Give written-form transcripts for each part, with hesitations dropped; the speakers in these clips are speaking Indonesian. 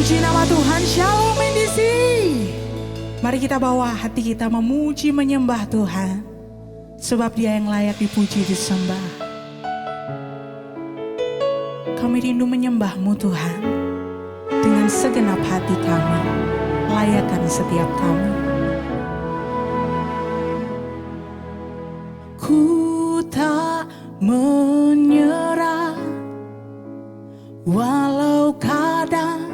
Puji nama Tuhan, Shalom NDC. Mari kita bawa hati kita memuji menyembah Tuhan, sebab Dia yang layak dipuji disembah. Kami rindu menyembah-Mu Tuhan, dengan segenap hati kami, layakkan setiap kami. Ku tak menyerah, walau kadang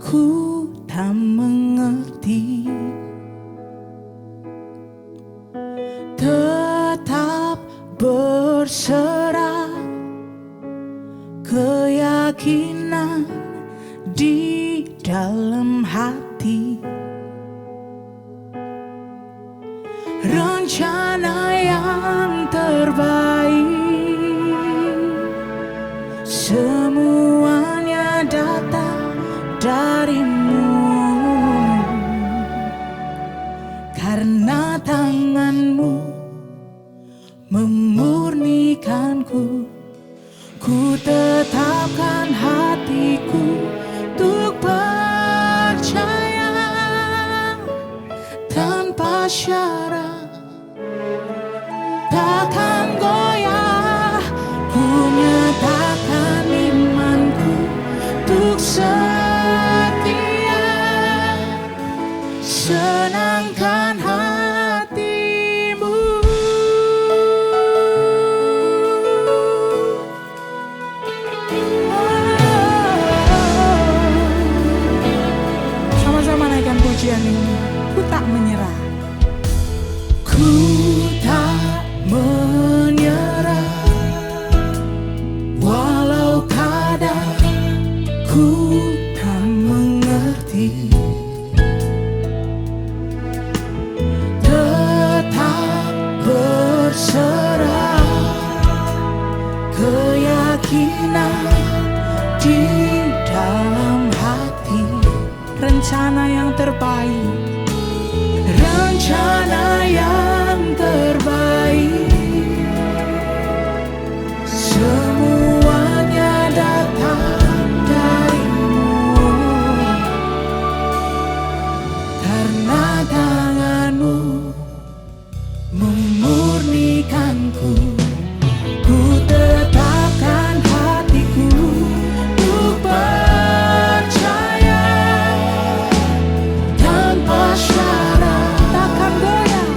ku tak mengerti, tetap berserah, keyakinan di dalam hati. Rencana yang terbaik, semuanya datang darimu, karena tanganmu memurnikanku. Ku tetapkan hatiku untuk percaya tanpa syarat, takkan goyah. Ku nyatakan imanku untuk setia, senangkan hatimu. Sama-sama naikkan pujian ini. Ku tak menyerah. Ku tak menyerah, walau kadang ku tak mengerti, tetap berserah, keyakinan di dalam hati. Rencana yang terbaik, rencana yang terbaik, semuanya datang darimu, karena tanganmu memurnikanku. Ku tetapkan hatiku untuk percaya tanpa syarat, takkan goyah,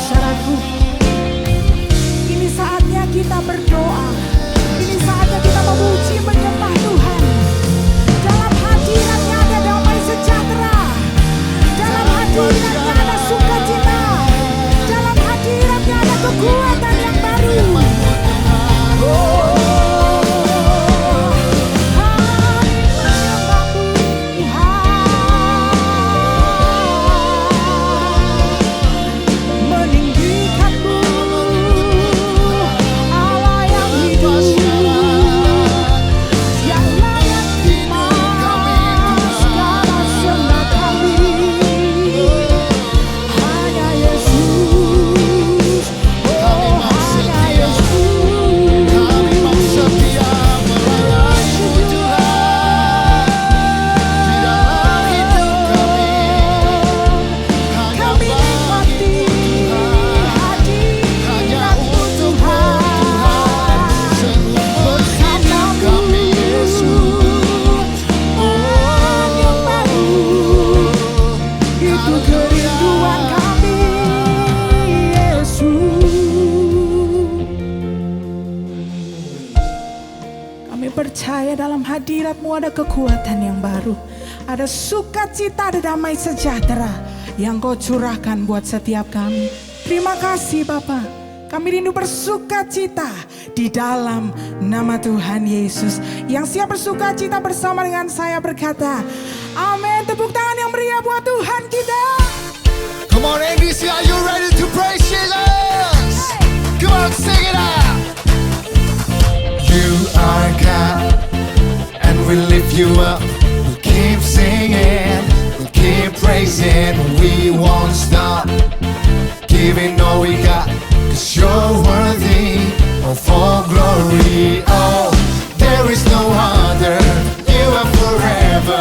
saudaraku. Ini saatnya kita berdoa. Ini saatnya kita memuji menyembah Tuhan. Dalam hadiratnya ada damai sejahtera. Dalam hadiratnya ada sukacita. Dalam hadiratnya ada kekuatan yang baru. Percaya dalam hadirat-Mu ada kekuatan yang baru. Ada sukacita, ada damai sejahtera yang Kau curahkan buat setiap kami. Terima kasih Bapa. Kami rindu bersukacita di dalam nama Tuhan Yesus. Yang siap bersukacita bersama dengan saya berkata, amin. Tepuk tangan yang meriah buat Tuhan kita. Come on NDC, are you ready to praise Jesus? Come on, sing it out. You are God, and we lift you up. We'll keep singing, we'll keep praising. We won't stop giving all we got, 'cause you're worthy of all glory. Oh, there is no other, you are forever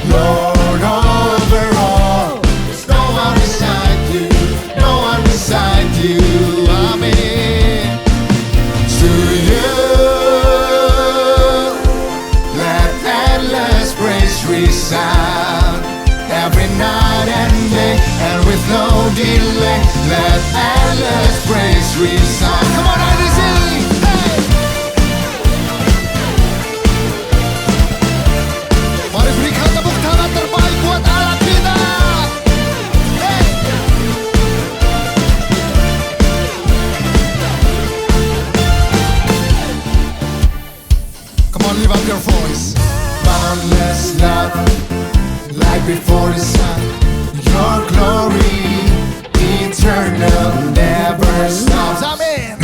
Lord over all. There's no one beside you, no one beside you. Amen. To you, let endless praise resound every night and day, and with no delay, let endless praise resound. Come on, IDC! Hey! Mari berikan tepuk tangan terbaik buat Allah kita. Hey! Come on, lift up your voice. Boundless love, like before the sun. Your glory, eternal, never stops. Amen.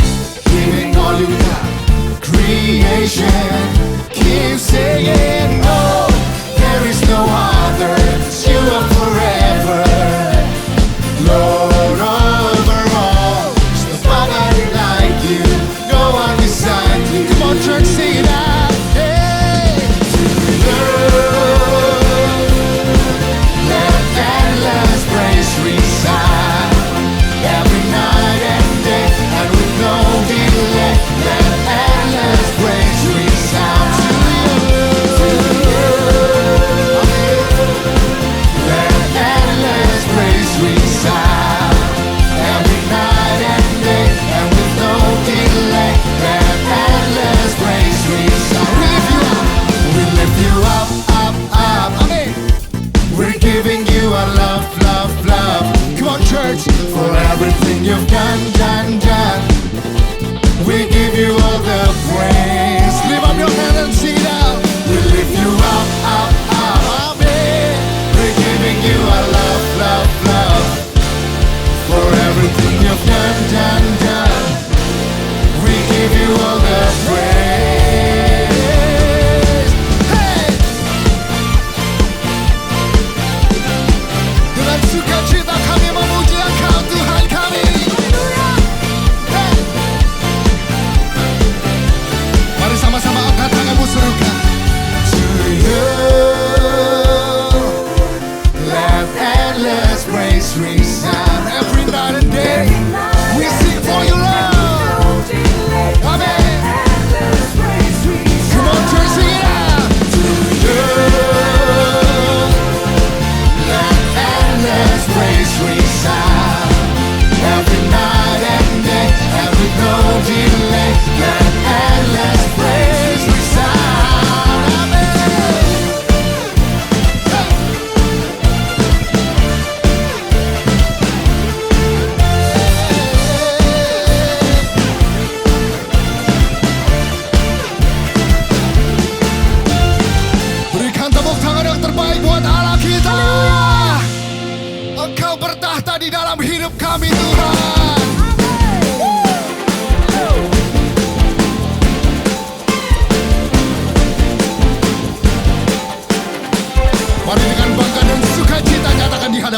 Giving all you got, creation keeps saying no. There is no other, you are forever Lord over all. There's nobody like you, no one beside you. Come on, church, sing it out. Hey, to you, let endless praise resound every night and day, and with no delay, let endless praise resound to you. Let endless praise resound every night and day, and with no delay, let endless praise resound. We lift you up, up, up. Amen. We're giving you a love, love, love. Come on, church, for everything you've done, done, done. We give you all the praise. Lift up your hand and sing it out. We lift you up, up, up. Amen. We're giving you a love, love, love. For everything you've done, done, done. We give you all the praise. Hey! Dengan sukacita kami memuji Engkau Tuhan kami. Hey! Mari sama-sama angkat tanganmu serukan. To you, let endless praise resound every night and day. We sing for you, Lord. Amen. Come on, church, sing it out. To you, let endless praise resound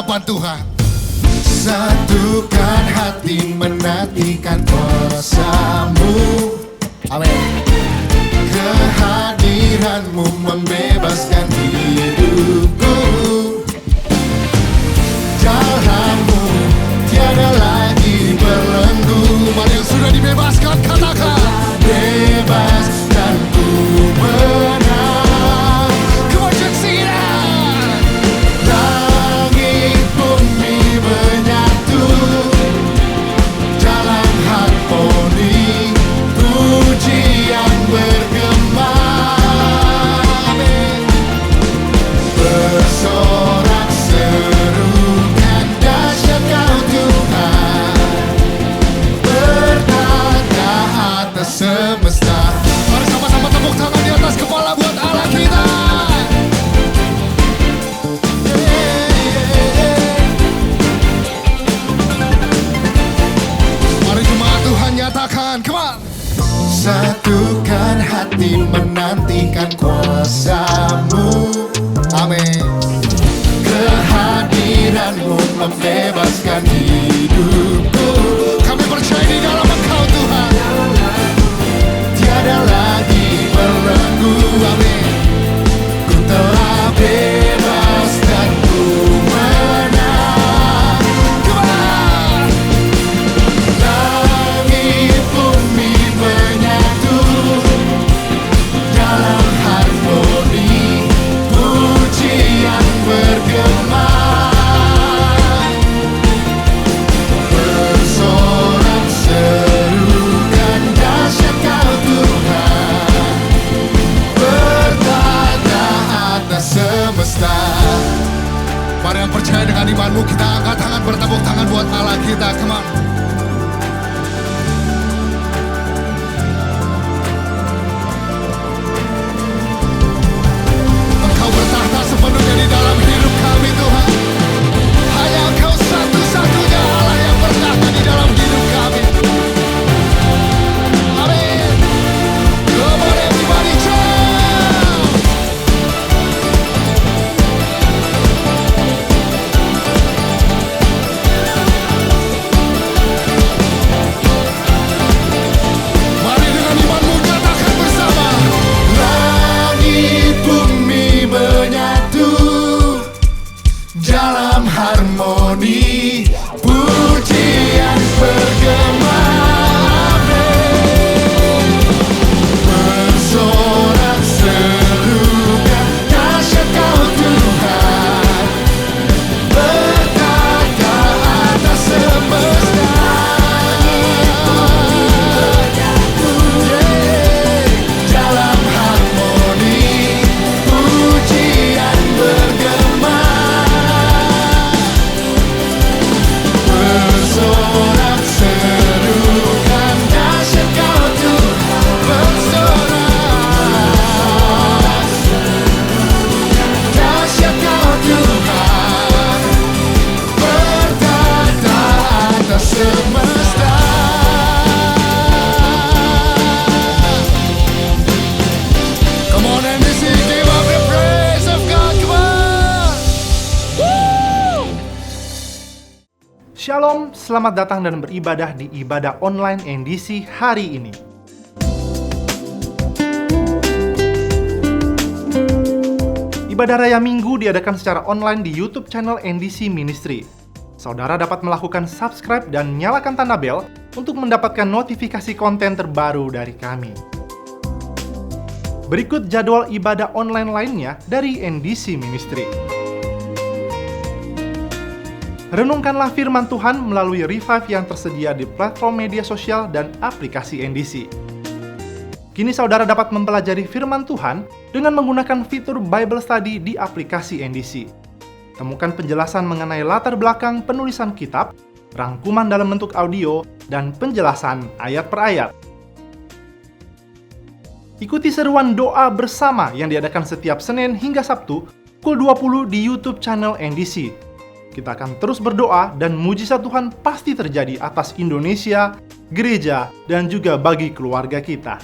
hadapan Tuhan. Satukan hati menantikan kuasa-Mu. Amin. Kehadiran-Mu membebaskan hidupku. Jalan-Mu tiada lagi belenggu. Mari yang sudah dibebaskan katakan, bebas dan ku menang. Come on, just sing it out. Langit bumi menyatu dalam harmoni, pujian bergema. Amin. Bersorak serukan dahsyat Kau Tuhan, bertata atas semesta. Mari sama-sama tepuk tangan di atas kepala buat Allah kita. Mari jemaat Tuhan nyatakan, come on. Satukan hati menantikan kuasa-Mu. Amin. Kehadiran-Mu membebaskan hidupku. Kami percaya di dalam Engkau Tuhan, tiada lagi belenggu. Amin. Ku telah bebas dan ku menang. Come on. Langit bumi menyatu dalam harmoni, pujian bergema. Bersorak serukan dahsyat Kau Tuhan, bertata atas semesta. Mari yang percaya dengan imanmu, kita angkat tangan, bertepuk tangan buat Allah kita. Come on. Engkau bertahta sepenuhnya di dalam hidup kami Tuhan. Hanya Engkau satu-satunya Allah yang bertahta di dalam hidup kami. Amin. Come on everybody, jump. Mari dengan imanmu katakan bersama. Langit bumi menyatu dalam harmoni, pujian bergema. Amin. Bersorak serukan dahsyat Kau Tuhan, bertata atas semesta. Dalam harmoni, pujian bergema. Bersorak serukan dahsyat Kau Tuhan, bersorak dahsyat Kau Tuhan, bertata atas semesta. Come on and sing, give up the praise of God, come on. Shalom, selamat datang dan beribadah di ibadah online NDC hari ini. Ibadah Raya Minggu diadakan secara online di YouTube channel NDC Ministry. Saudara dapat melakukan subscribe dan nyalakan tanda bel untuk mendapatkan notifikasi konten terbaru dari kami. Berikut jadwal ibadah online lainnya dari NDC Ministry. Renungkanlah firman Tuhan melalui Revive yang tersedia di platform media sosial dan aplikasi NDC. Kini saudara dapat mempelajari firman Tuhan dengan menggunakan fitur Bible Study di aplikasi NDC. Temukan penjelasan mengenai latar belakang penulisan kitab, rangkuman dalam bentuk audio, dan penjelasan ayat per ayat. Ikuti seruan doa bersama yang diadakan setiap Senin hingga Sabtu pukul 20 di YouTube channel NDC. Kita akan terus berdoa dan mujizat Tuhan pasti terjadi atas Indonesia, gereja, dan juga bagi keluarga kita.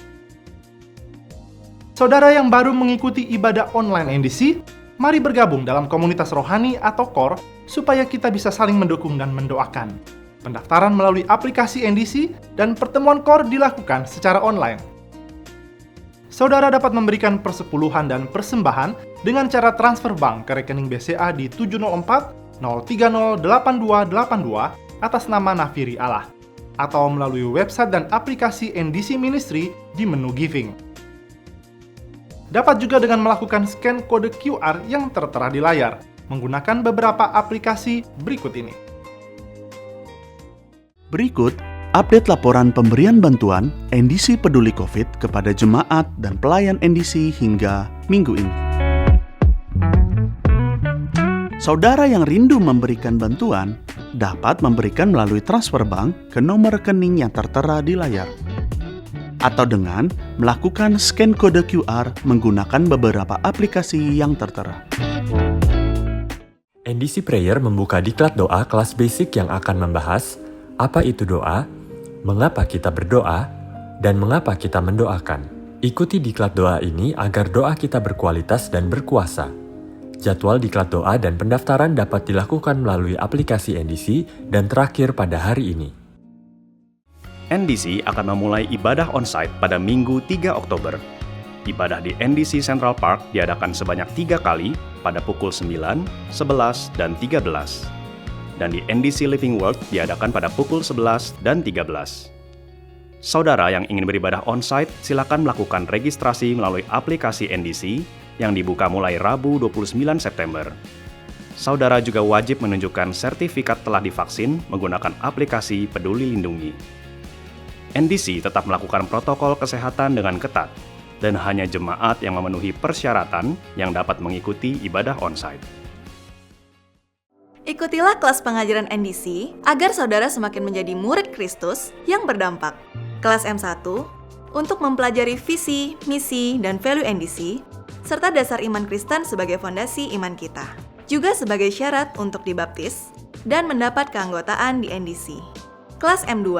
Saudara yang baru mengikuti ibadah online NDC, mari bergabung dalam komunitas rohani atau KOR supaya kita bisa saling mendukung dan mendoakan. Pendaftaran melalui aplikasi NDC dan pertemuan core dilakukan secara online. Saudara dapat memberikan persepuluhan dan persembahan dengan cara transfer bank ke rekening BCA di 704 030 8282 atas nama Nafiri Allah, atau melalui website dan aplikasi NDC Ministry di menu Giving. Dapat juga dengan melakukan scan kode QR yang tertera di layar, menggunakan beberapa aplikasi berikut ini. Berikut, update laporan pemberian bantuan NDC Peduli COVID kepada jemaat dan pelayan NDC hingga minggu ini. Saudara yang rindu memberikan bantuan, dapat memberikan melalui transfer bank ke nomor rekening yang tertera di layar, atau dengan melakukan scan kode QR menggunakan beberapa aplikasi yang tertera. NDC Prayer membuka diklat doa kelas basic yang akan membahas apa itu doa, mengapa kita berdoa, dan mengapa kita mendoakan. Ikuti diklat doa ini agar doa kita berkualitas dan berkuasa. Jadwal diklat doa dan pendaftaran dapat dilakukan melalui aplikasi NDC dan terakhir pada hari ini. NDC akan memulai ibadah onsite pada Minggu 3 Oktober. Ibadah di NDC Central Park diadakan sebanyak 3 kali pada pukul 9, 11, dan 13. Dan di NDC Living World diadakan pada pukul 11 dan 13. Saudara yang ingin beribadah onsite, silakan melakukan registrasi melalui aplikasi NDC yang dibuka mulai Rabu 29 September. Saudara juga wajib menunjukkan sertifikat telah divaksin menggunakan aplikasi Peduli Lindungi. NDC tetap melakukan protokol kesehatan dengan ketat, dan hanya jemaat yang memenuhi persyaratan yang dapat mengikuti ibadah onsite. Ikutilah kelas pengajaran NDC agar saudara semakin menjadi murid Kristus yang berdampak. Kelas M1 untuk mempelajari visi, misi, dan value NDC, serta dasar iman Kristen sebagai fondasi iman kita. Juga sebagai syarat untuk dibaptis dan mendapat keanggotaan di NDC. Kelas M2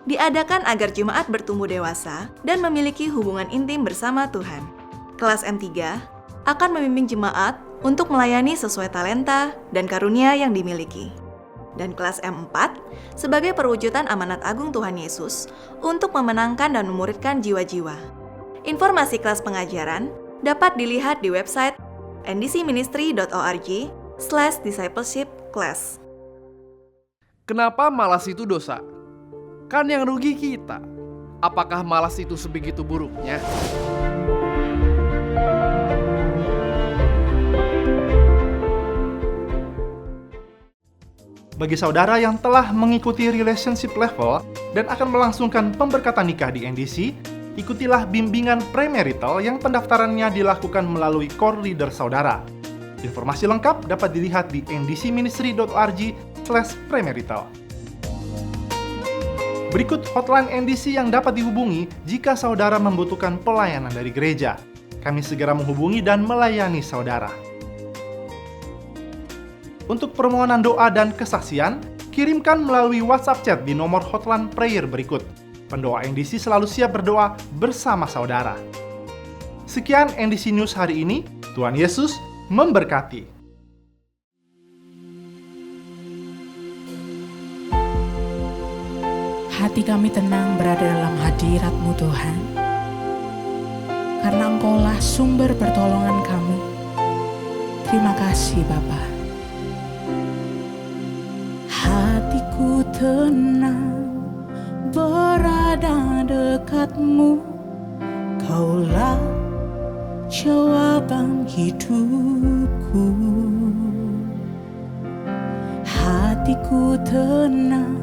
diadakan agar jemaat bertumbuh dewasa dan memiliki hubungan intim bersama Tuhan. Kelas M3 akan membimbing jemaat untuk melayani sesuai talenta dan karunia yang dimiliki. Dan kelas M4 sebagai perwujudan amanat agung Tuhan Yesus untuk memenangkan dan memuridkan jiwa-jiwa. Informasi kelas pengajaran dapat dilihat di website ndcministry.org/discipleship-class. Kenapa malas itu dosa? Kan yang rugi kita. Apakah malas itu sebegitu buruknya? Bagi saudara yang telah mengikuti relationship level dan akan melangsungkan pemberkatan nikah di NDC, ikutilah bimbingan premarital yang pendaftarannya dilakukan melalui core leader saudara. Informasi lengkap dapat dilihat di ndcministry.org/premarital. Berikut hotline NDC yang dapat dihubungi jika saudara membutuhkan pelayanan dari gereja. Kami segera menghubungi dan melayani saudara. Untuk permohonan doa dan kesaksian, kirimkan melalui WhatsApp chat di nomor hotline prayer berikut. Pendoa NDC selalu siap berdoa bersama saudara. Sekian NDC News hari ini. Tuhan Yesus memberkati. Hati kami tenang berada dalam hadirat-Mu Tuhan, karena Engkaulah sumber pertolongan kami. Terima kasih Bapa. Hatiku tenang berada dekat-Mu, Kaulah jawaban hidupku. Hatiku tenang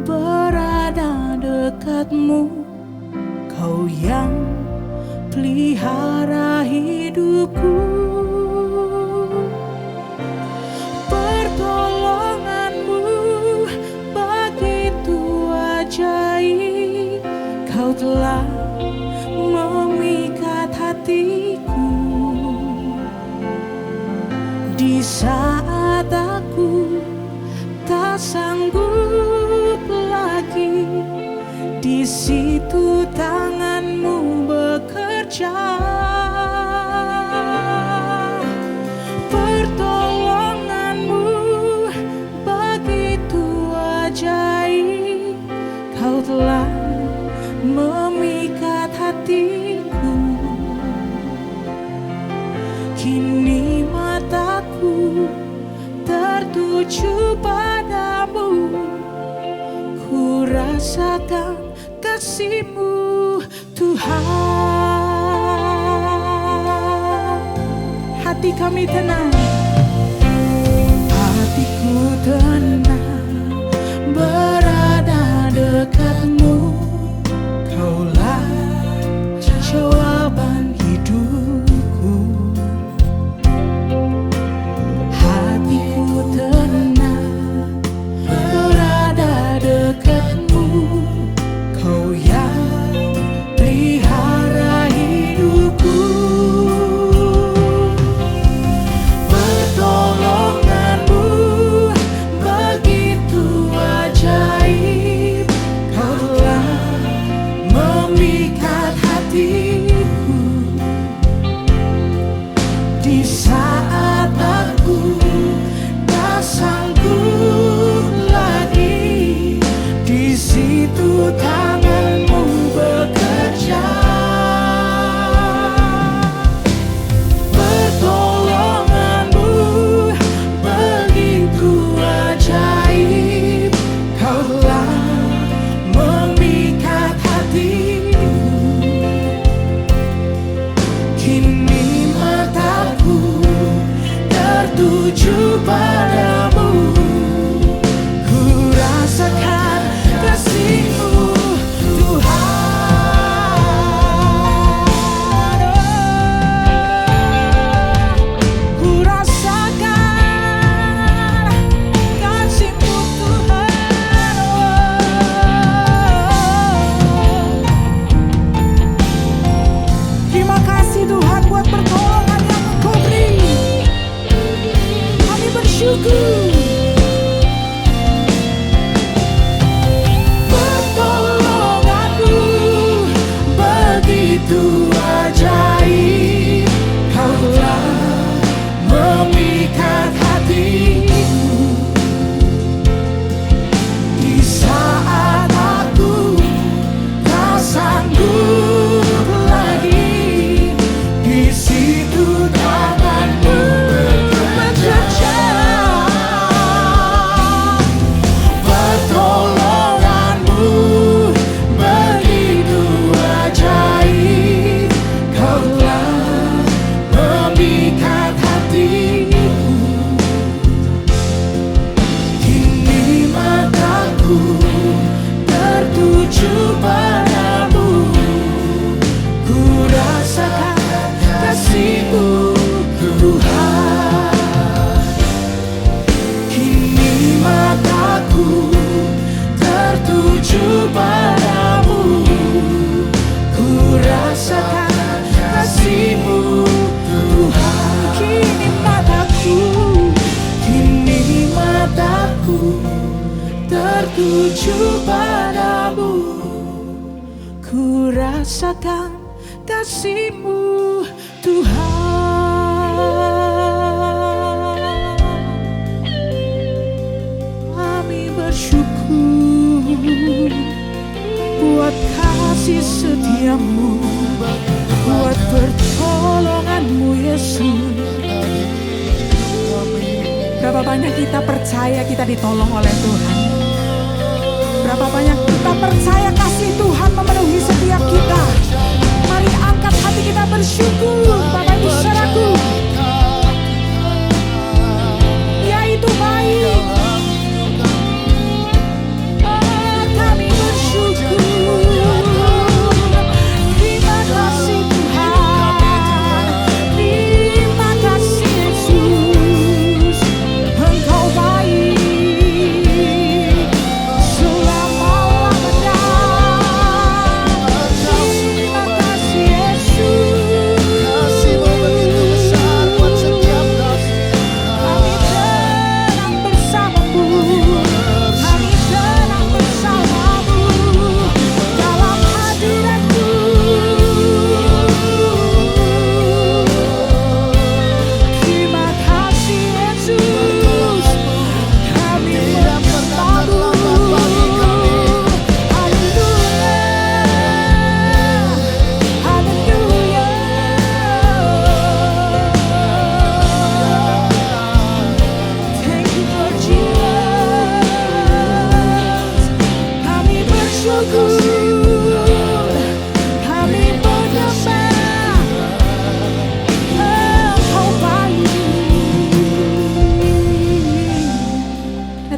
berada dekat-Mu, Kau yang pelihara hidupku. Pertolongan-Mu begitu ajaib, Kau telah memikat hatiku. Di saat aku tak sanggup lagi, di situ tangan-Mu bekerja. Pertolongan-Mu tertuju padamu. Ku rasakan kasih-Mu Tuhan. Hati kami tenang, hatiku tenang, berada dekat-Mu. Kaulah jawaban hidupku. Hatiku tenang, berada dekat-Mu. Kau yang pelihara hidupku. Pertolongan-Mu begitu ajaib. Kau telah memikat hatiku. Di saat aku tak sanggup lagi, di situ tangan-Mu bekerja. Pertolongan-Mu begitu ajaib. Kau telah memikat hatiku. Kini mataku tertuju padamu. Ku rasakan kasih-Mu Tuhan. Ku rasakan kasih-Mu Tuhan. Terima kasih Tuhan buat pertolongan yang Engkau beri. Kami bersyukur. Pertolongan-Mu begitu ajaib. Kau telah memikat hatiku. Di saat aku tak sanggup lagi, di situ tangan-Mu bekerja. Pertolongan-Mu begitu ajaib. Kau telah memikat hatiku. Kini mataku tertuju padamu. Ku rasakan kasih-Mu Tuhan. Kini mataku tertuju padamu. Ku rasakan kasih-Mu Tuhan. Kini mataku tertuju padamu. Ku rasakan kasih-Mu Tuhan. Kami bersyukur buat kasih setia-Mu, buat pertolongan-Mu Yesus. Berapa banyak kita percaya kita ditolong oleh Tuhan. Berapa banyak kita percaya kasih Tuhan memenuhi setiap kita. Mari angkat hati kita bersyukur, Bapak Ibu saudaraku. Dia itu baik. Kami bersyukur. Terima kasih Tuhan. Terima kasih Yesus. Engkau baik selama-lamanya. Terima kasih Yesus.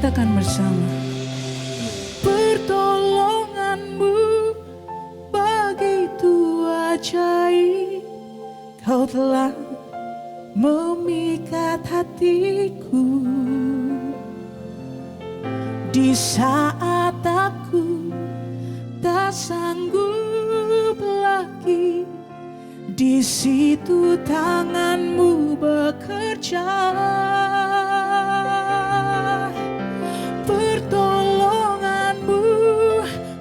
katakan bersama. Pertolonganmu begitu ajaib, kau telah memikat hatiku. Di saat aku tak sanggup lagi, di situ tanganmu bekerja. Pertolonganmu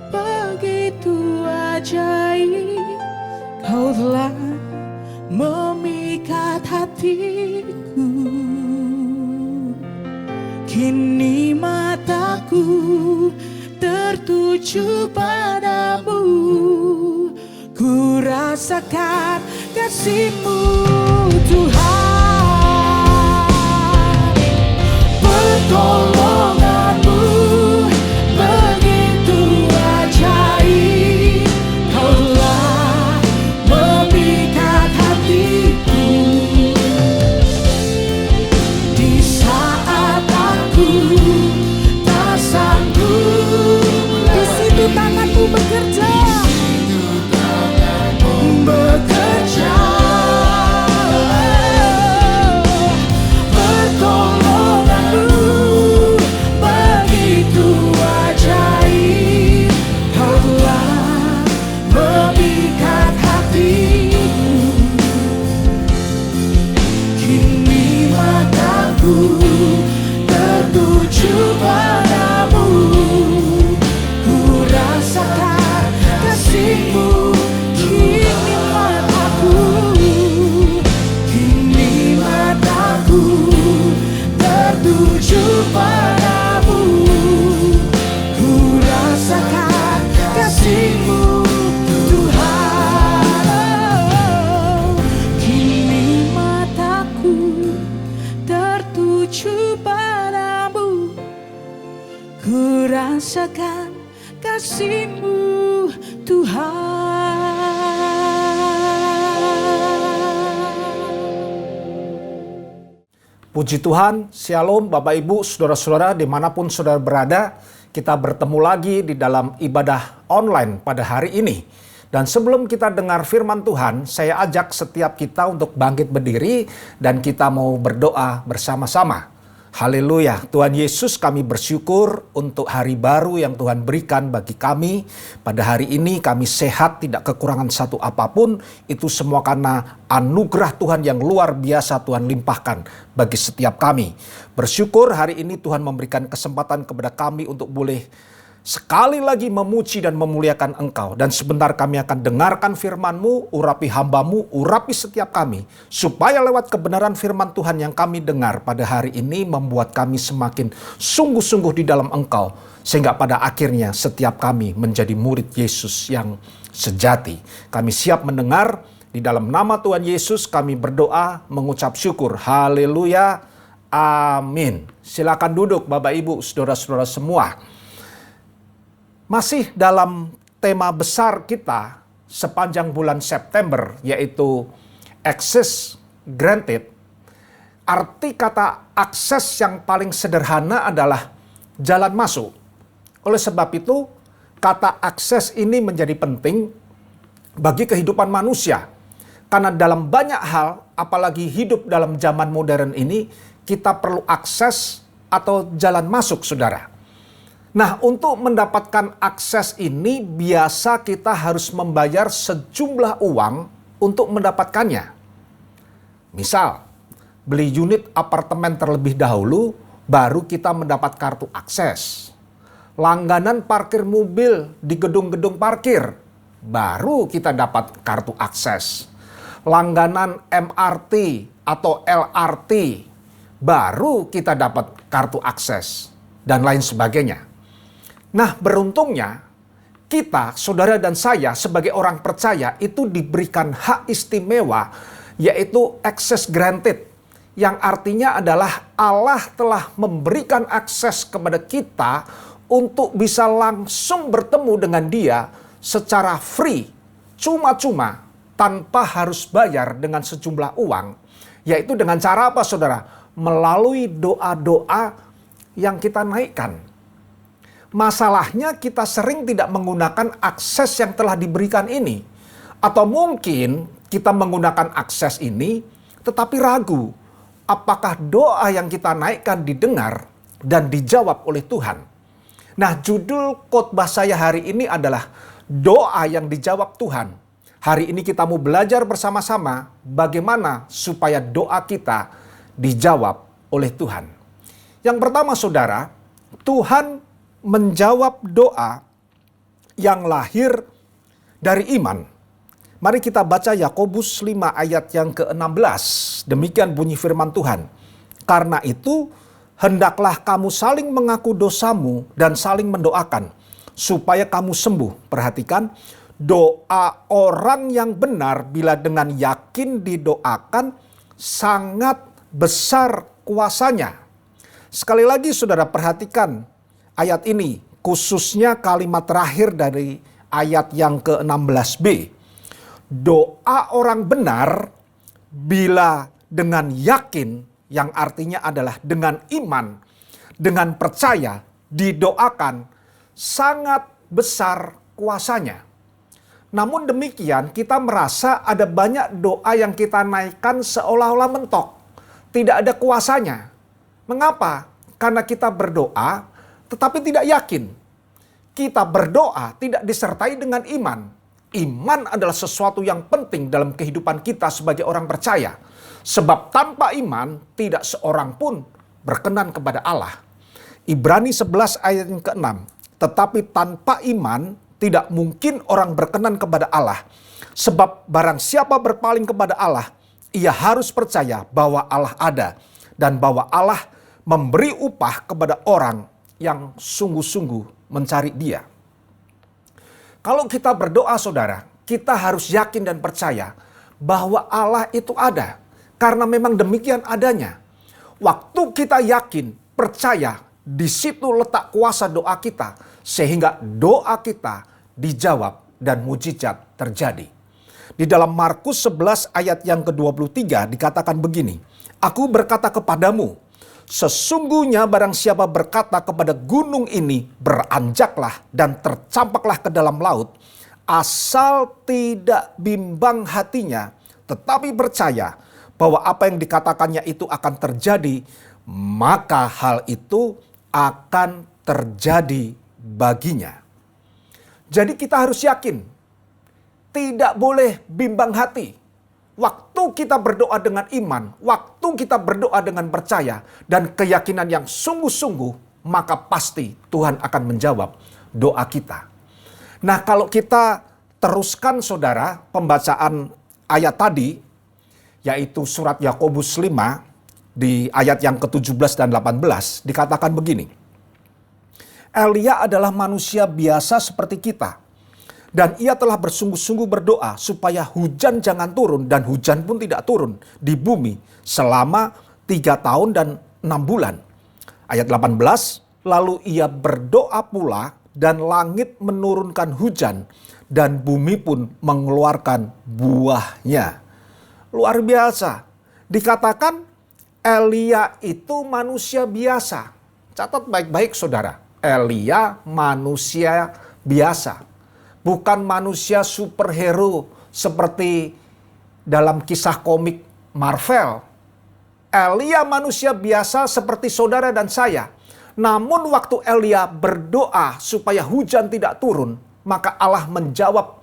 begitu ajaib, kau telah memikat hatiku. Kini mataku tertuju padamu, ku rasakan kasih-Mu Tuhan. Pertolongan-Mu begitu ajaib, kau telah memikat hatiku. Di saat aku tak sanggup, di situ tangan-Mu bekerja. Pertolongan-Mu begitu ajaib, kau telah memikat hatiku. Kini mataku tertuju padamu, ku rasakan kasih-Mu. Kini mataku tertuju padamu, ku rasakan kasih-Mu Tuhan. Kini mataku tertuju padamu, ku rasakan kasih-Mu Tuhan. Puji Tuhan, Shalom Bapak Ibu, Saudara-saudara dimanapun saudara berada, kita bertemu lagi di dalam ibadah online pada hari ini. Dan sebelum kita dengar firman Tuhan, saya ajak setiap kita untuk bangkit berdiri dan kita mau berdoa bersama-sama. Haleluya, Tuhan Yesus, kami bersyukur untuk hari baru yang Tuhan berikan bagi kami. Pada hari ini kami sehat, tidak kekurangan satu apapun. Itu semua karena anugerah Tuhan yang luar biasa Tuhan limpahkan bagi setiap kami. Bersyukur hari ini Tuhan memberikan kesempatan kepada kami untuk boleh sekali lagi memuji dan memuliakan Engkau. Dan sebentar kami akan dengarkan firman-Mu, urapi hamba-Mu, urapi setiap kami. Supaya lewat kebenaran firman Tuhan yang kami dengar pada hari ini membuat kami semakin sungguh-sungguh di dalam Engkau. Sehingga pada akhirnya setiap kami menjadi murid Yesus yang sejati. Kami siap mendengar, di dalam nama Tuhan Yesus kami berdoa mengucap syukur. Haleluya, amin. Silakan duduk Bapak Ibu, saudara-saudara semua. Masih dalam tema besar kita sepanjang bulan September, yaitu access granted. Arti kata akses yang paling sederhana adalah jalan masuk. Oleh sebab itu, kata akses ini menjadi penting bagi kehidupan manusia. Karena dalam banyak hal, apalagi hidup dalam zaman modern ini, kita perlu akses atau jalan masuk, saudara. Nah, untuk mendapatkan akses ini biasa kita harus membayar sejumlah uang untuk mendapatkannya. Misal, beli unit apartemen terlebih dahulu, baru kita mendapat kartu akses. Langganan parkir mobil di gedung-gedung parkir, baru kita dapat kartu akses. Langganan MRT atau LRT, baru kita dapat kartu akses. Dan lain sebagainya. Nah, beruntungnya kita, saudara dan saya sebagai orang percaya itu diberikan hak istimewa, yaitu access granted. Yang artinya adalah Allah telah memberikan akses kepada kita untuk bisa langsung bertemu dengan Dia secara free, cuma-cuma, tanpa harus bayar dengan sejumlah uang. Yaitu dengan cara apa, saudara? Melalui doa-doa yang kita naikkan. Masalahnya kita sering tidak menggunakan akses yang telah diberikan ini. Atau mungkin kita menggunakan akses ini tetapi ragu apakah doa yang kita naikkan didengar dan dijawab oleh Tuhan. Nah, judul khotbah saya hari ini adalah doa yang dijawab Tuhan. Hari ini kita mau belajar bersama-sama bagaimana supaya doa kita dijawab oleh Tuhan. Yang pertama saudara, Tuhan menjawab doa yang lahir dari iman. Mari kita baca Yakobus 5 ayat yang ke-16. Demikian bunyi firman Tuhan. Karena itu, hendaklah kamu saling mengaku dosamu dan saling mendoakan, supaya kamu sembuh. Perhatikan, doa orang yang benar bila dengan yakin didoakan, sangat besar kuasanya. Sekali lagi saudara perhatikan ayat ini, khususnya kalimat terakhir dari ayat yang ke-16b. Doa orang benar bila dengan yakin, yang artinya adalah dengan iman, dengan percaya, didoakan, sangat besar kuasanya. Namun demikian kita merasa ada banyak doa yang kita naikkan seolah-olah mentok. Tidak ada kuasanya. Mengapa? Karena kita berdoa tetapi tidak yakin. Kita berdoa tidak disertai dengan iman. Iman adalah sesuatu yang penting dalam kehidupan kita sebagai orang percaya. Sebab tanpa iman tidak seorang pun berkenan kepada Allah. Ibrani 11 ayat yang ke-6. Tetapi tanpa iman tidak mungkin orang berkenan kepada Allah. Sebab barang siapa berpaling kepada Allah, ia harus percaya bahwa Allah ada. Dan bahwa Allah memberi upah kepada orang yang sungguh-sungguh mencari Dia. Kalau kita berdoa saudara, kita harus yakin dan percaya bahwa Allah itu ada. Karena memang demikian adanya. Waktu kita yakin, percaya, di situ letak kuasa doa kita. Sehingga doa kita dijawab dan mujizat terjadi. Di dalam Markus 11 ayat yang ke-23 dikatakan begini. Aku berkata kepadamu, sesungguhnya barang siapa berkata kepada gunung ini, beranjaklah dan tercampaklah ke dalam laut, asal tidak bimbang hatinya, tetapi percaya bahwa apa yang dikatakannya itu akan terjadi, maka hal itu akan terjadi baginya. Jadi kita harus yakin, tidak boleh bimbang hati. Waktu kita berdoa dengan iman, waktu kita berdoa dengan percaya dan keyakinan yang sungguh-sungguh, maka pasti Tuhan akan menjawab doa kita. Nah, kalau kita teruskan saudara pembacaan ayat tadi, yaitu surat Yakobus 5 di ayat yang ke-17 dan 18, dikatakan begini. Elia adalah manusia biasa seperti kita. Dan ia telah bersungguh-sungguh berdoa supaya hujan jangan turun dan hujan pun tidak turun di bumi selama 3 tahun dan 6 bulan. Ayat 18, lalu ia berdoa pula dan langit menurunkan hujan dan bumi pun mengeluarkan buahnya. Luar biasa. Dikatakan Elia itu manusia biasa. Catat baik-baik saudara. Elia manusia biasa. Bukan manusia superhero seperti dalam kisah komik Marvel. Elia manusia biasa seperti saudara dan saya. Namun waktu Elia berdoa supaya hujan tidak turun, maka Allah menjawab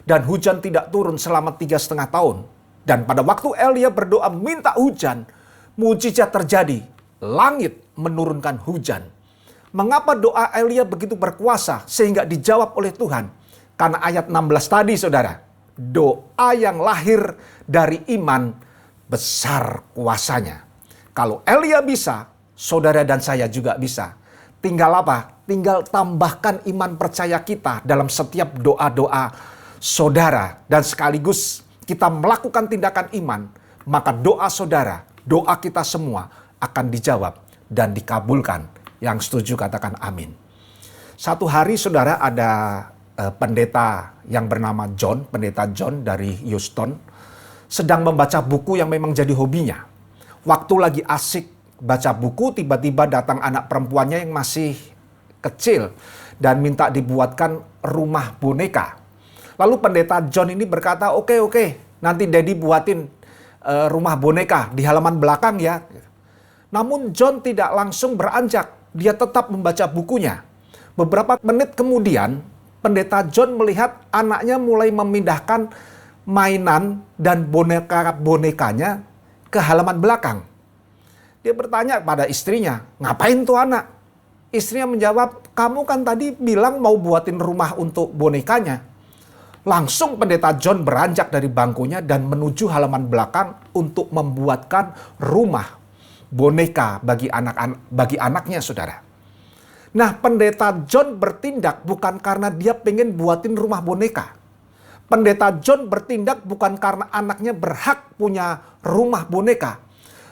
dan hujan tidak turun selama 3,5 tahun. Dan pada waktu Elia berdoa minta hujan, mujizat terjadi. Langit menurunkan hujan. Mengapa doa Elia begitu berkuasa sehingga dijawab oleh Tuhan? Karena ayat 16 tadi saudara, doa yang lahir dari iman besar kuasanya. Kalau Elia bisa, saudara dan saya juga bisa. Tinggal apa? Tinggal tambahkan iman percaya kita dalam setiap doa-doa saudara. Dan sekaligus kita melakukan tindakan iman, maka doa saudara, doa kita semua akan dijawab dan dikabulkan. Yang setuju katakan amin. Satu hari saudara ada pendeta yang bernama John, pendeta John dari Houston, sedang membaca buku yang memang jadi hobinya. Waktu lagi asik baca buku, tiba-tiba datang anak perempuannya yang masih kecil dan minta dibuatkan rumah boneka. Lalu pendeta John ini berkata, oke, nanti Daddy buatin rumah boneka di halaman belakang ya. Namun John tidak langsung beranjak, dia tetap membaca bukunya. Beberapa menit kemudian, pendeta John melihat anaknya mulai memindahkan mainan dan boneka-bonekanya ke halaman belakang. Dia bertanya pada istrinya, ngapain tuh anak? Istrinya menjawab, kamu kan tadi bilang mau buatin rumah untuk bonekanya. Langsung pendeta John beranjak dari bangkunya dan menuju halaman belakang untuk membuatkan rumah boneka bagi anaknya, saudara. Nah, pendeta John bertindak bukan karena dia pengen buatin rumah boneka. Pendeta John bertindak bukan karena anaknya berhak punya rumah boneka.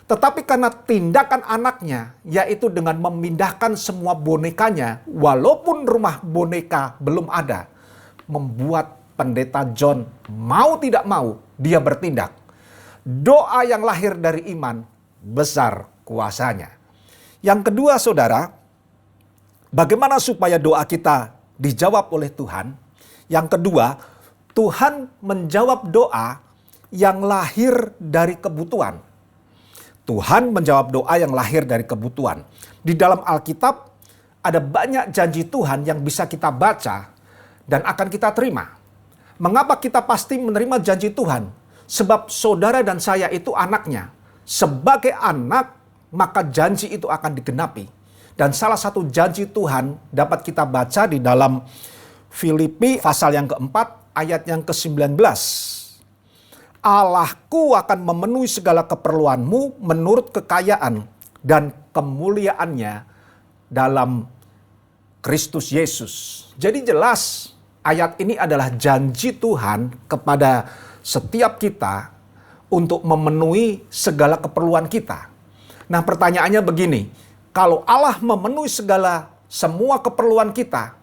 Tetapi karena tindakan anaknya, yaitu dengan memindahkan semua bonekanya, walaupun rumah boneka belum ada, membuat pendeta John mau tidak mau, dia bertindak. Doa yang lahir dari iman, besar kuasanya. Yang kedua, saudara, bagaimana supaya doa kita dijawab oleh Tuhan? Yang kedua, Tuhan menjawab doa yang lahir dari kebutuhan. Tuhan menjawab doa yang lahir dari kebutuhan. Di dalam Alkitab ada banyak janji Tuhan yang bisa kita baca dan akan kita terima. Mengapa kita pasti menerima janji Tuhan? Sebab saudara dan saya itu anaknya. Sebagai anak, maka janji itu akan digenapi. Dan salah satu janji Tuhan dapat kita baca di dalam Filipi pasal yang keempat, ayat yang ke-19. Allahku akan memenuhi segala keperluanmu menurut kekayaan dan kemuliaannya dalam Kristus Yesus. Jadi jelas ayat ini adalah janji Tuhan kepada setiap kita untuk memenuhi segala keperluan kita. Nah, pertanyaannya begini, kalau Allah memenuhi semua keperluan kita,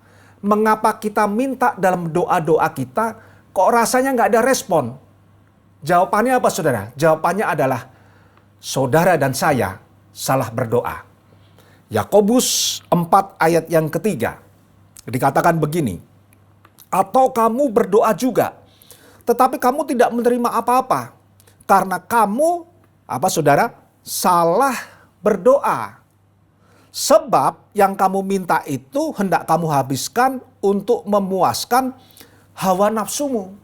mengapa kita minta dalam doa-doa kita kok rasanya nggak ada respon? Jawabannya apa, saudara? Jawabannya adalah saudara dan saya salah berdoa. Yakobus 4 ayat yang ketiga dikatakan begini, atau kamu berdoa juga, tetapi kamu tidak menerima apa-apa, karena kamu, saudara? Salah berdoa. Sebab yang kamu minta itu hendak kamu habiskan untuk memuaskan hawa nafsumu.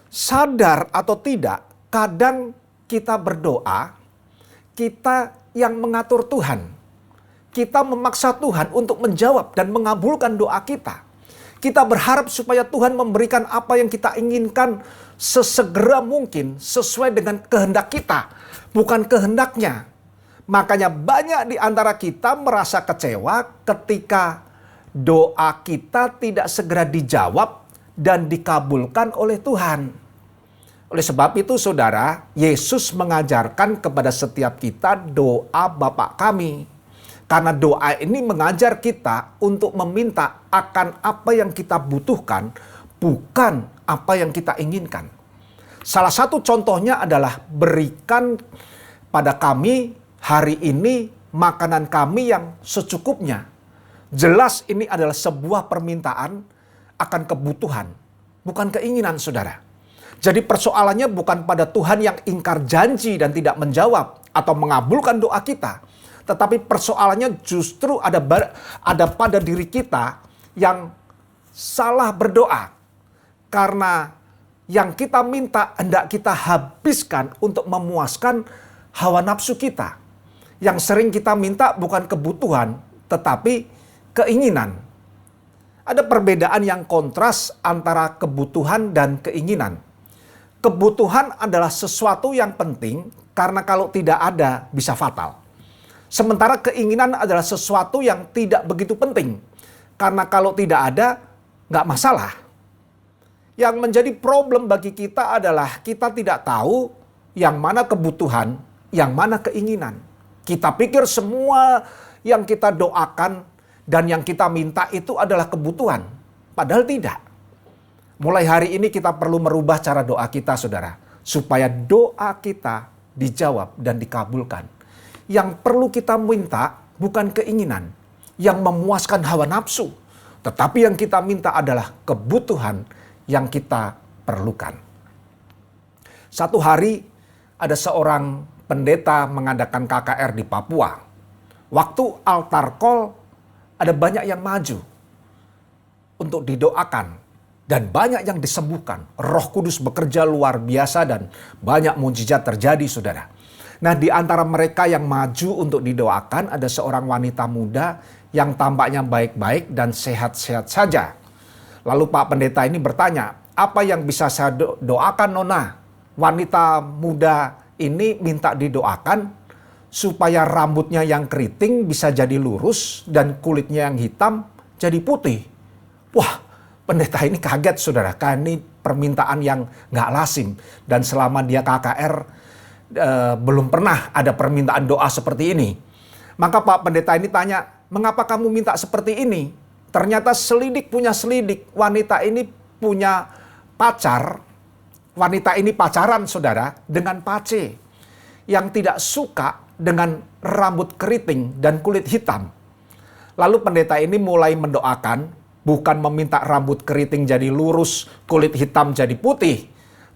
Sadar atau tidak, kadang kita berdoa, kita yang mengatur Tuhan. Kita memaksa Tuhan untuk menjawab dan mengabulkan doa kita. Kita berharap supaya Tuhan memberikan apa yang kita inginkan sesegera mungkin sesuai dengan kehendak kita, bukan kehendaknya. Makanya banyak di antara kita merasa kecewa ketika doa kita tidak segera dijawab dan dikabulkan oleh Tuhan. Oleh sebab itu, saudara, Yesus mengajarkan kepada setiap kita doa Bapa kami. Karena doa ini mengajar kita untuk meminta akan apa yang kita butuhkan, bukan apa yang kita inginkan. Salah satu contohnya adalah berikan pada kami hari ini makanan kami yang secukupnya. Jelas ini adalah sebuah permintaan akan kebutuhan, bukan keinginan, saudara. Jadi persoalannya bukan pada Tuhan yang ingkar janji dan tidak menjawab atau mengabulkan doa kita. Tetapi persoalannya justru ada pada diri kita yang salah berdoa. Karena yang kita minta hendak kita habiskan untuk memuaskan hawa nafsu kita. Yang sering kita minta bukan kebutuhan, tetapi keinginan. Ada perbedaan yang kontras antara kebutuhan dan keinginan. Kebutuhan adalah sesuatu yang penting karena kalau tidak ada bisa fatal. Sementara keinginan adalah sesuatu yang tidak begitu penting karena kalau tidak ada nggak masalah. Yang menjadi problem bagi kita adalah kita tidak tahu yang mana kebutuhan, yang mana keinginan. Kita pikir semua yang kita doakan dan yang kita minta itu adalah kebutuhan. Padahal tidak. Mulai hari ini kita perlu merubah cara doa kita, saudara. Supaya doa kita dijawab dan dikabulkan. Yang perlu kita minta bukan keinginan yang memuaskan hawa nafsu, tetapi yang kita minta adalah kebutuhan yang kita perlukan. Satu hari ada seorang pendeta mengadakan KKR di Papua. Waktu altar call, ada banyak yang maju untuk didoakan dan banyak yang disembuhkan. Roh Kudus bekerja luar biasa dan banyak mujizat terjadi, saudara. Nah, di antara mereka yang maju untuk didoakan ada seorang wanita muda yang tampaknya baik-baik dan sehat-sehat saja. Lalu Pak Pendeta ini bertanya, apa yang bisa saya doakan, Nona? Wanita muda ini minta didoakan supaya rambutnya yang keriting bisa jadi lurus dan kulitnya yang hitam jadi putih. Wah, pendeta ini kaget, saudara. Ini permintaan yang gak lazim. Dan selama dia KKR, belum pernah ada permintaan doa seperti ini. Maka Pak Pendeta ini tanya, mengapa kamu minta seperti ini? Ternyata selidik punya selidik. Wanita ini punya pacar. Wanita ini pacaran, saudara, dengan pace yang tidak suka dengan rambut keriting dan kulit hitam. Lalu pendeta ini mulai mendoakan, bukan meminta rambut keriting jadi lurus, kulit hitam jadi putih,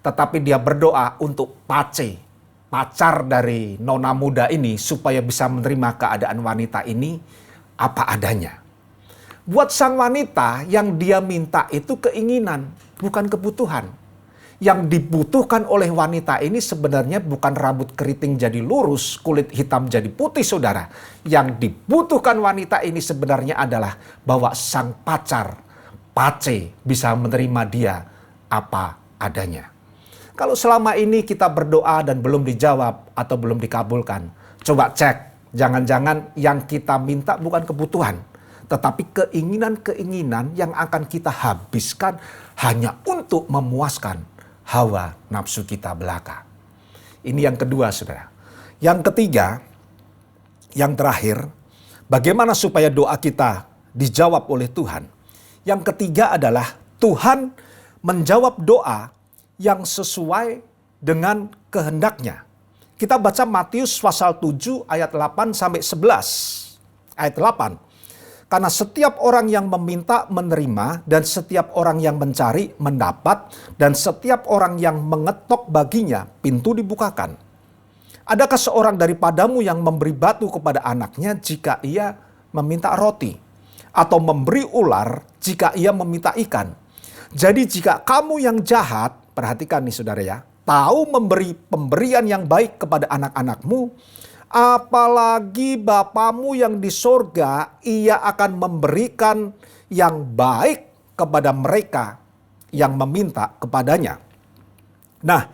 tetapi dia berdoa untuk pace, pacar dari nona muda ini, supaya bisa menerima keadaan wanita ini apa adanya. Buat sang wanita, yang dia minta itu keinginan, bukan kebutuhan. Yang dibutuhkan oleh wanita ini sebenarnya bukan rambut keriting jadi lurus, kulit hitam jadi putih, saudara. Yang dibutuhkan wanita ini sebenarnya adalah bahwa sang pacar, pace, bisa menerima dia apa adanya. Kalau selama ini kita berdoa dan belum dijawab atau belum dikabulkan, coba cek, jangan-jangan yang kita minta bukan kebutuhan, tetapi keinginan-keinginan yang akan kita habiskan hanya untuk memuaskan hawa nafsu kita belaka. Ini yang kedua, saudara. Yang ketiga, yang terakhir, bagaimana supaya doa kita dijawab oleh Tuhan? Yang ketiga adalah Tuhan menjawab doa yang sesuai dengan kehendaknya. Kita baca Matius pasal 7 ayat 8 sampai 11. Ayat 8. Karena setiap orang yang meminta menerima, dan setiap orang yang mencari mendapat, dan setiap orang yang mengetok baginya pintu dibukakan. Adakah seorang daripadamu yang memberi batu kepada anaknya jika ia meminta roti? Atau memberi ular jika ia meminta ikan? Jadi jika kamu yang jahat, perhatikan nih saudara ya, tahu memberi pemberian yang baik kepada anak-anakmu, apalagi Bapamu yang di sorga, ia akan memberikan yang baik kepada mereka yang meminta kepadanya. Nah,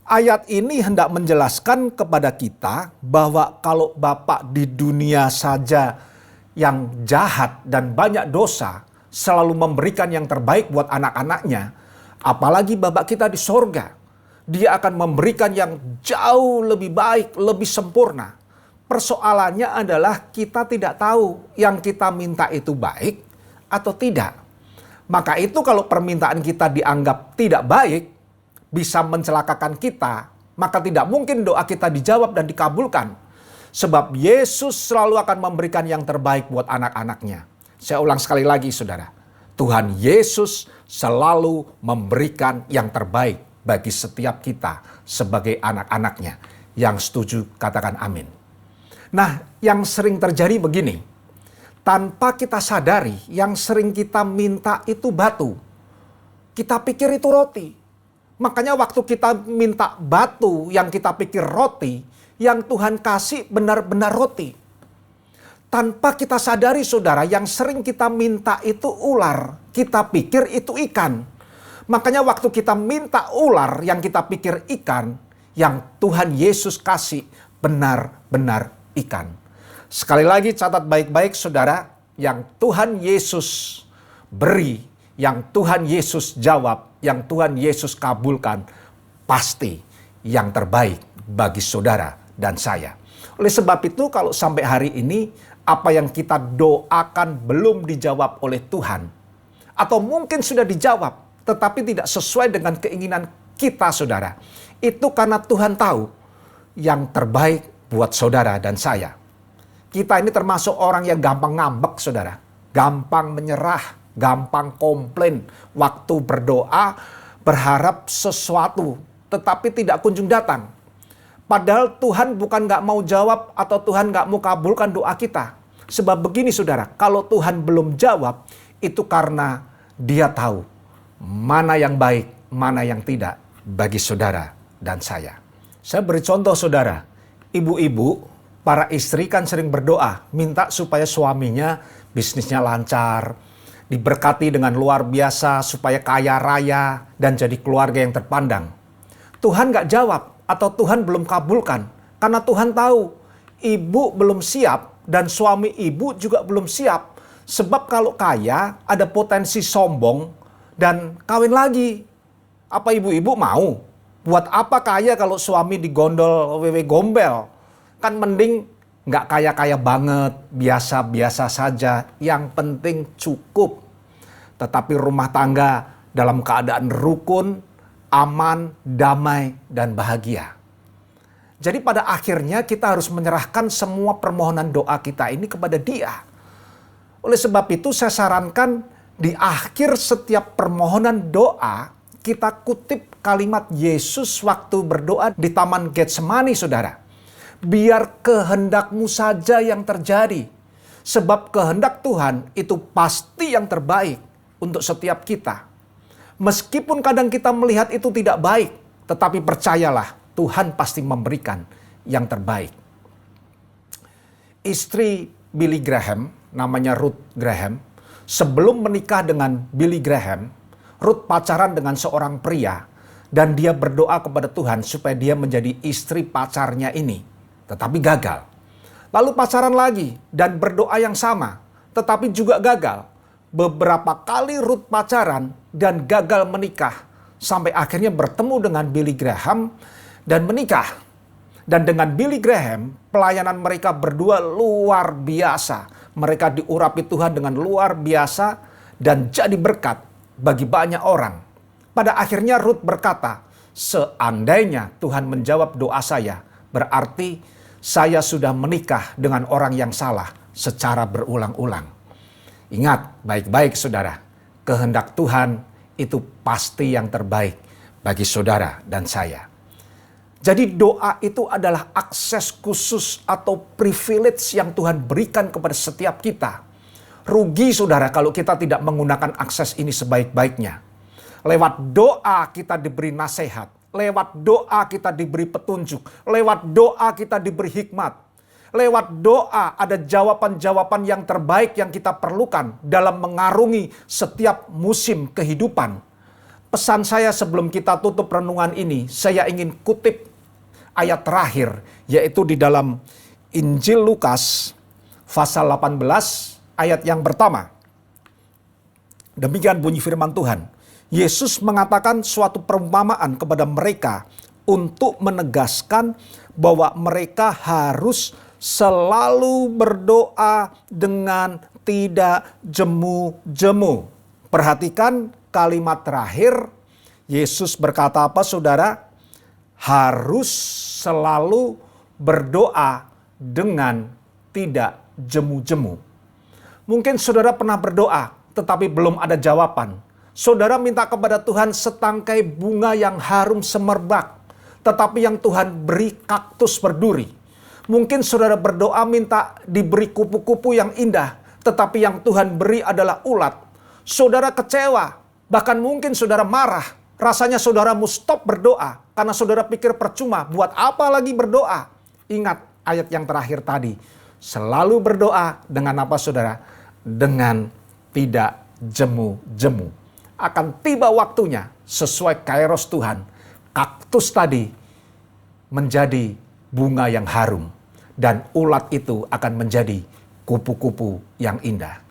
ayat ini hendak menjelaskan kepada kita bahwa kalau Bapa di dunia saja yang jahat dan banyak dosa selalu memberikan yang terbaik buat anak-anaknya, apalagi Bapa kita di sorga, dia akan memberikan yang jauh lebih baik, lebih sempurna. Persoalannya adalah kita tidak tahu yang kita minta itu baik atau tidak. Maka itu kalau permintaan kita dianggap tidak baik, bisa mencelakakan kita, maka tidak mungkin doa kita dijawab dan dikabulkan. Sebab Yesus selalu akan memberikan yang terbaik buat anak-anaknya. Saya ulang sekali lagi, saudara. Tuhan Yesus selalu memberikan yang terbaik bagi setiap kita sebagai anak-anaknya. Yang setuju katakan amin. Nah, yang sering terjadi begini. Tanpa kita sadari, yang sering kita minta itu batu. Kita pikir itu roti. Makanya waktu kita minta batu, yang kita pikir roti, yang Tuhan kasih benar-benar roti. Tanpa kita sadari, saudara, yang sering kita minta itu ular. Kita pikir itu ikan. Makanya waktu kita minta ular, yang kita pikir ikan, yang Tuhan Yesus kasih benar-benar ikan. Sekali lagi catat baik-baik, saudara, yang Tuhan Yesus beri, yang Tuhan Yesus jawab, yang Tuhan Yesus kabulkan, pasti yang terbaik bagi saudara dan saya. Oleh sebab itu, kalau sampai hari ini apa yang kita doakan belum dijawab oleh Tuhan, atau mungkin sudah dijawab tetapi tidak sesuai dengan keinginan kita, saudara, itu karena Tuhan tahu yang terbaik buat saudara dan saya. Kita ini termasuk orang yang gampang ngambek, saudara. Gampang menyerah, gampang komplain. Waktu berdoa, berharap sesuatu, tetapi tidak kunjung datang. Padahal Tuhan bukan gak mau jawab atau Tuhan gak mau kabulkan doa kita. Sebab begini saudara, kalau Tuhan belum jawab, itu karena Dia tahu mana yang baik, mana yang tidak bagi saudara dan saya. Saya beri contoh saudara, ibu-ibu, para istri kan sering berdoa, minta supaya suaminya bisnisnya lancar, diberkati dengan luar biasa, supaya kaya raya, dan jadi keluarga yang terpandang. Tuhan gak jawab, atau Tuhan belum kabulkan, karena Tuhan tahu, ibu belum siap, dan suami ibu juga belum siap. Sebab kalau kaya, ada potensi sombong, dan kawin lagi. Apa ibu-ibu mau? Buat apa kaya kalau suami digondol wewe gombel? Kan mending nggak kaya-kaya banget, biasa-biasa saja, yang penting cukup. Tetapi rumah tangga dalam keadaan rukun, aman, damai, dan bahagia. Jadi pada akhirnya kita harus menyerahkan semua permohonan doa kita ini kepada Dia. Oleh sebab itu saya sarankan di akhir setiap permohonan doa, kita kutip kalimat Yesus waktu berdoa di Taman Getsemani, saudara. Biar kehendak-Mu saja yang terjadi. Sebab kehendak Tuhan itu pasti yang terbaik untuk setiap kita. Meskipun kadang kita melihat itu tidak baik, tetapi percayalah, Tuhan pasti memberikan yang terbaik. Istri Billy Graham, namanya Ruth Graham, sebelum menikah dengan Billy Graham, Ruth pacaran dengan seorang pria, dan dia berdoa kepada Tuhan supaya dia menjadi istri pacarnya ini. Tetapi gagal. Lalu pacaran lagi dan berdoa yang sama, tetapi juga gagal. Beberapa kali Ruth pacaran dan gagal menikah, sampai akhirnya bertemu dengan Billy Graham dan menikah. Dan dengan Billy Graham, pelayanan mereka berdua luar biasa. Mereka diurapi Tuhan dengan luar biasa dan jadi berkat bagi banyak orang. Pada akhirnya Ruth berkata, seandainya Tuhan menjawab doa saya, berarti saya sudah menikah dengan orang yang salah secara berulang-ulang. Ingat baik-baik saudara, kehendak Tuhan itu pasti yang terbaik bagi saudara dan saya. Jadi doa itu adalah akses khusus atau privilege yang Tuhan berikan kepada setiap kita. Rugi saudara kalau kita tidak menggunakan akses ini sebaik-baiknya. Lewat doa kita diberi nasihat. Lewat doa kita diberi petunjuk. Lewat doa kita diberi hikmat. Lewat doa ada jawaban-jawaban yang terbaik yang kita perlukan dalam mengarungi setiap musim kehidupan. Pesan saya sebelum kita tutup renungan ini, saya ingin kutip ayat terakhir, yaitu di dalam Injil Lukas pasal 18 ayat yang pertama. Demikian bunyi firman Tuhan. Yesus mengatakan suatu perumpamaan kepada mereka untuk menegaskan bahwa mereka harus selalu berdoa dengan tidak jemu-jemu. Perhatikan kalimat terakhir, Yesus berkata apa saudara? Harus selalu berdoa dengan tidak jemu-jemu. Mungkin saudara pernah berdoa, tetapi belum ada jawaban. Saudara minta kepada Tuhan setangkai bunga yang harum semerbak, tetapi yang Tuhan beri kaktus berduri. Mungkin saudara berdoa minta diberi kupu-kupu yang indah, tetapi yang Tuhan beri adalah ulat. Saudara kecewa, bahkan mungkin saudara marah. Rasanya saudara mesti stop berdoa, karena saudara pikir percuma, buat apa lagi berdoa? Ingat ayat yang terakhir tadi, selalu berdoa dengan apa saudara? Dengan tidak jemu-jemu. Akan tiba waktunya sesuai kairos Tuhan. Kaktus tadi menjadi bunga yang harum. Dan ulat itu akan menjadi kupu-kupu yang indah.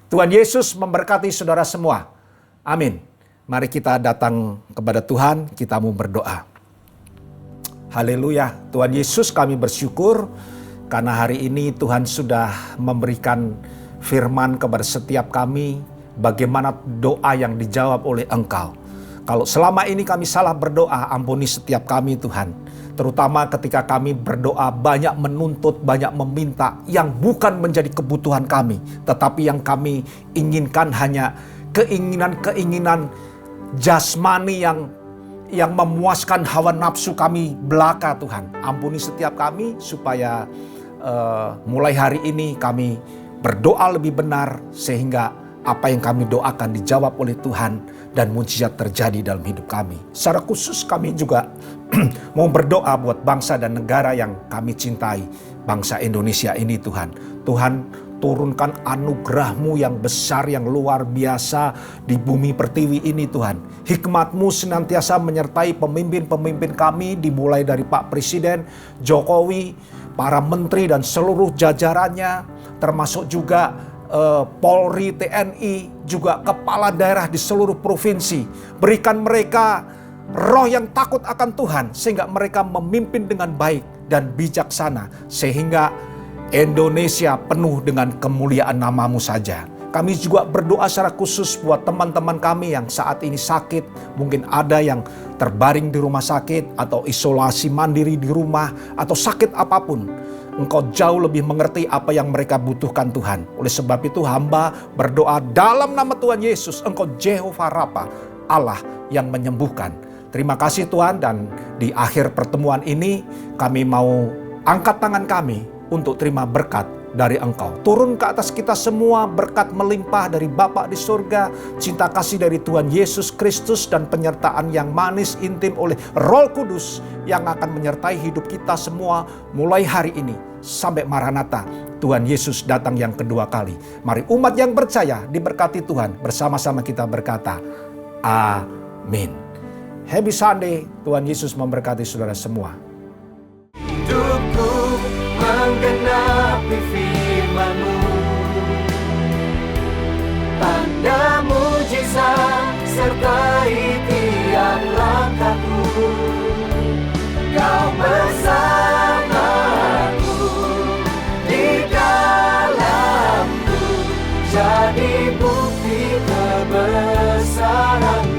Tuhan Yesus memberkati saudara semua. Amin. Mari kita datang kepada Tuhan, kita mau berdoa. Haleluya. Tuhan Yesus, kami bersyukur karena hari ini Tuhan sudah memberikan firman kepada setiap kami, bagaimana doa yang dijawab oleh Engkau. Kalau selama ini kami salah berdoa, ampuni setiap kami Tuhan. Terutama ketika kami berdoa banyak menuntut, banyak meminta yang bukan menjadi kebutuhan kami. Tetapi yang kami inginkan hanya keinginan-keinginan jasmani yang memuaskan hawa nafsu kami belaka Tuhan. Ampuni setiap kami supaya mulai hari ini kami berdoa lebih benar sehingga apa yang kami doakan dijawab oleh Tuhan dan mujizat terjadi dalam hidup kami. Secara khusus kami juga mau berdoa buat bangsa dan negara yang kami cintai. Bangsa Indonesia ini Tuhan. Tuhan turunkan anugerah-Mu yang besar, yang luar biasa di bumi pertiwi ini Tuhan. Hikmat-Mu senantiasa menyertai pemimpin-pemimpin kami dimulai dari Pak Presiden Jokowi, para menteri dan seluruh jajarannya, termasuk juga Polri, TNI, juga kepala daerah di seluruh provinsi. Berikan mereka roh yang takut akan Tuhan sehingga mereka memimpin dengan baik dan bijaksana sehingga Indonesia penuh dengan kemuliaan nama-Mu saja. Kami juga berdoa secara khusus buat teman-teman kami yang saat ini sakit. Mungkin ada yang terbaring di rumah sakit atau isolasi mandiri di rumah atau sakit apapun. Engkau jauh lebih mengerti apa yang mereka butuhkan Tuhan. Oleh sebab itu hamba berdoa dalam nama Tuhan Yesus. Engkau Jehovah Rafa, Allah yang menyembuhkan. Terima kasih Tuhan, dan di akhir pertemuan ini kami mau angkat tangan kami untuk terima berkat dari Engkau. Turun ke atas kita semua berkat melimpah dari Bapa di surga, cinta kasih dari Tuhan Yesus Kristus, dan penyertaan yang manis intim oleh Roh Kudus yang akan menyertai hidup kita semua mulai hari ini sampai Maranatha, Tuhan Yesus datang yang kedua kali. Mari umat yang percaya diberkati Tuhan, bersama-sama kita berkata, amin. Happy Sunday, Tuhan Yesus memberkati saudara semua. Hidupku menggenapi firman-Mu, tanda mujizat sertai tiap langkahku. Kau bersamaku di dalamku, jadi bukti kebesaran.